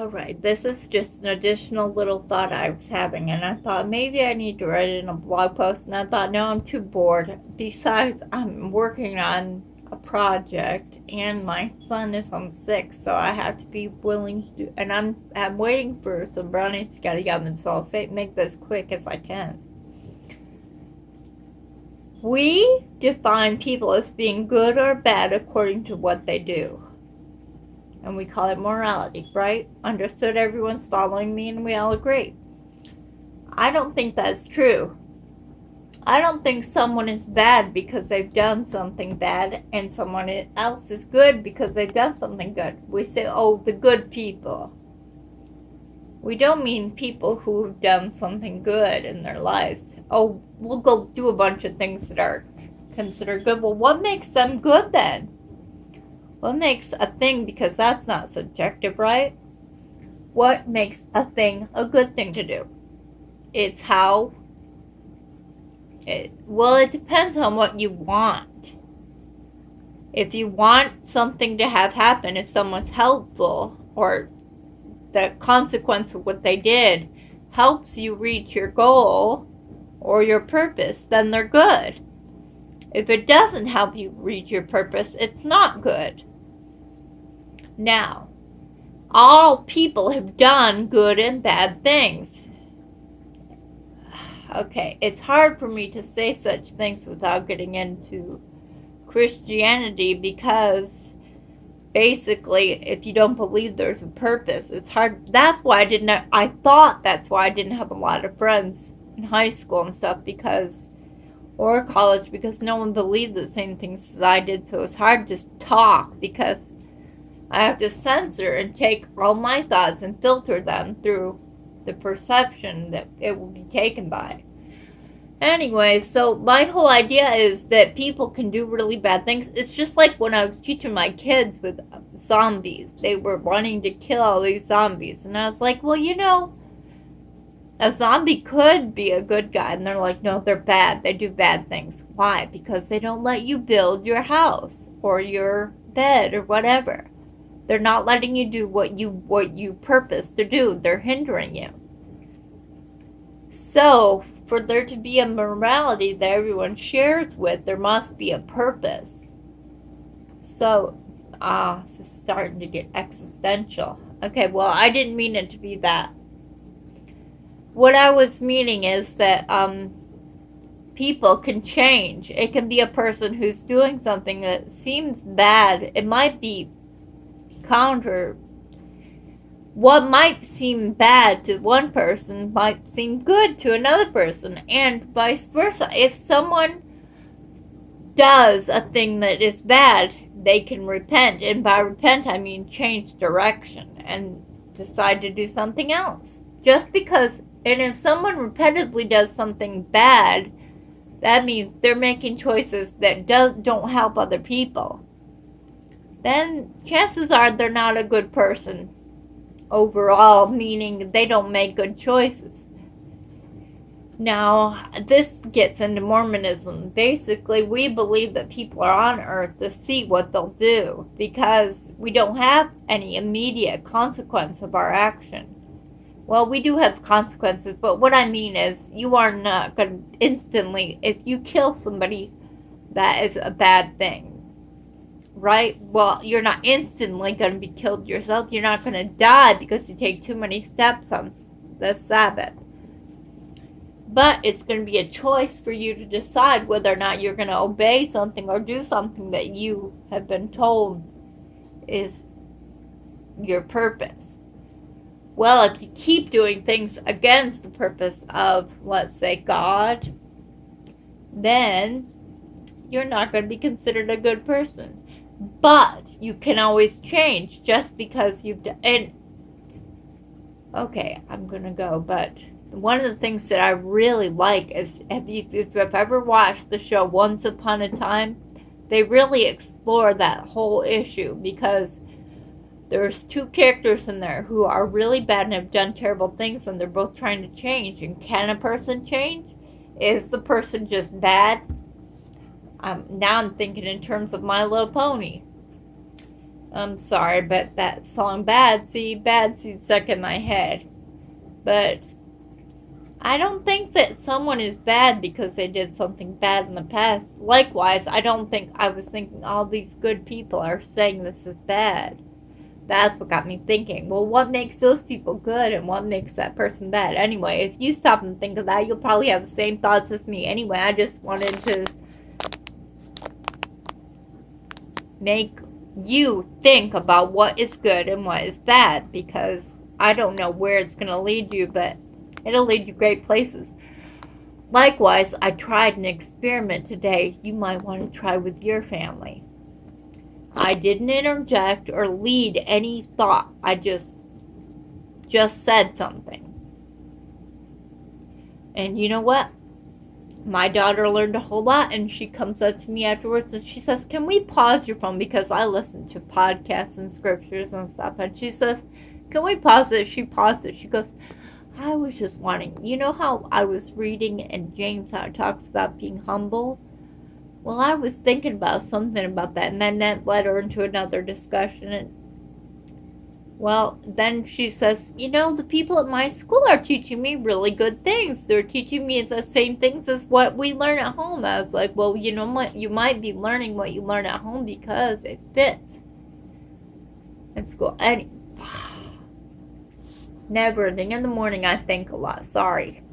Alright, this is just an additional little thought I was having, and I thought maybe I need to write it in a blog post, and I thought, no, I'm too bored. Besides, I'm working on a project, and my son is home sick, so I have to be willing to do, and I'm waiting for some brownies to get a oven, so I'll make this quick as I can. We define people as being good or bad according to what they do. And we call it morality, right? Understood, everyone's following me and we all agree. I don't think that's true. I don't think someone is bad because they've done something bad and someone else is good because they've done something good. We say, oh, the good people. We don't mean people who've done something good in their lives. Oh, we'll go do a bunch of things that are considered good. Well, what makes them good then? What makes a thing, because that's not subjective, right? What makes a thing a good thing to do? It's how, it depends on what you want. If you want something to have happen, if someone's helpful, or the consequence of what they did helps you reach your goal or your purpose, then they're good. If it doesn't help you reach your purpose, it's not good. Now, all people have done good and bad things. Okay, it's hard for me to say such things without getting into Christianity because basically, if you don't believe there's a purpose, it's hard. I thought that's why I didn't have a lot of friends in high school and stuff or college because no one believed the same things as I did, so it's hard to just talk because I have to censor and take all my thoughts and filter them through the perception that it will be taken by. Anyway, so my whole idea is that people can do really bad things. It's just like when I was teaching my kids with zombies. They were wanting to kill all these zombies. And I was like, well, a zombie could be a good guy. And they're like, no, they're bad. They do bad things. Why? Because they don't let you build your house or your bed or whatever. They're not letting you do what you purpose to do. They're hindering you. So, for there to be a morality that everyone shares with, there must be a purpose. So, this is starting to get existential. Okay, well, I didn't mean it to be that. What I was meaning is that people can change. It can be a person who's doing something that seems bad. It might be what might seem bad to one person might seem good to another person, and vice versa. If someone does a thing that is bad, they can repent, and by repent I mean change direction and decide to do something else. And if someone repetitively does something bad, that means they're making choices that don't help other people. Then chances are they're not a good person overall, meaning they don't make good choices. Now, this gets into Mormonism. Basically, we believe that people are on earth to see what they'll do because we don't have any immediate consequence of our action. Well, we do have consequences, but what I mean is you are not going to instantly, if you kill somebody, that is a bad thing. Right? Well, you're not instantly going to be killed yourself. You're not going to die because you take too many steps on the Sabbath. But it's going to be a choice for you to decide whether or not you're going to obey something or do something that you have been told is your purpose. Well, if you keep doing things against the purpose of, let's say, God, then you're not going to be considered a good person. But you can always change just because you've done. And okay, I'm gonna go. But one of the things that I really like is if you've ever watched the show Once Upon a Time, they really explore that whole issue because there's two characters in there who are really bad and have done terrible things, and they're both trying to change. And can a person change? Is the person just bad? Now I'm thinking in terms of My Little Pony. I'm sorry, but that song Bad Seed stuck in my head. But I don't think that someone is bad because they did something bad in the past. Likewise, I don't think I was thinking all these good people are saying this is bad. That's what got me thinking. Well, what makes those people good and what makes that person bad? Anyway, if you stop and think of that, you'll probably have the same thoughts as me. Anyway, I just wanted to make you think about what is good and what is bad, because I don't know where it's going to lead you, but it'll lead you great places. Likewise, I tried an experiment today you might want to try with your family. I didn't interject or lead any thought. I just said something. And you know what? My daughter learned a whole lot, and she comes up to me afterwards and she says, "Can we pause your phone?" Because I listen to podcasts and scriptures and stuff. And she says, "Can we pause it?" She paused it. She goes, "I was just wanting, you know how I was reading in James how it talks about being humble? Well, I was thinking about something about that." And then that led her into another discussion. And well, then she says, "You know, the people at my school are teaching me really good things. They're teaching me the same things as what we learn at home." I was like, "Well, you know what? You might be learning what you learn at home because it fits in school." And never ending. In the morning, I think a lot. Sorry.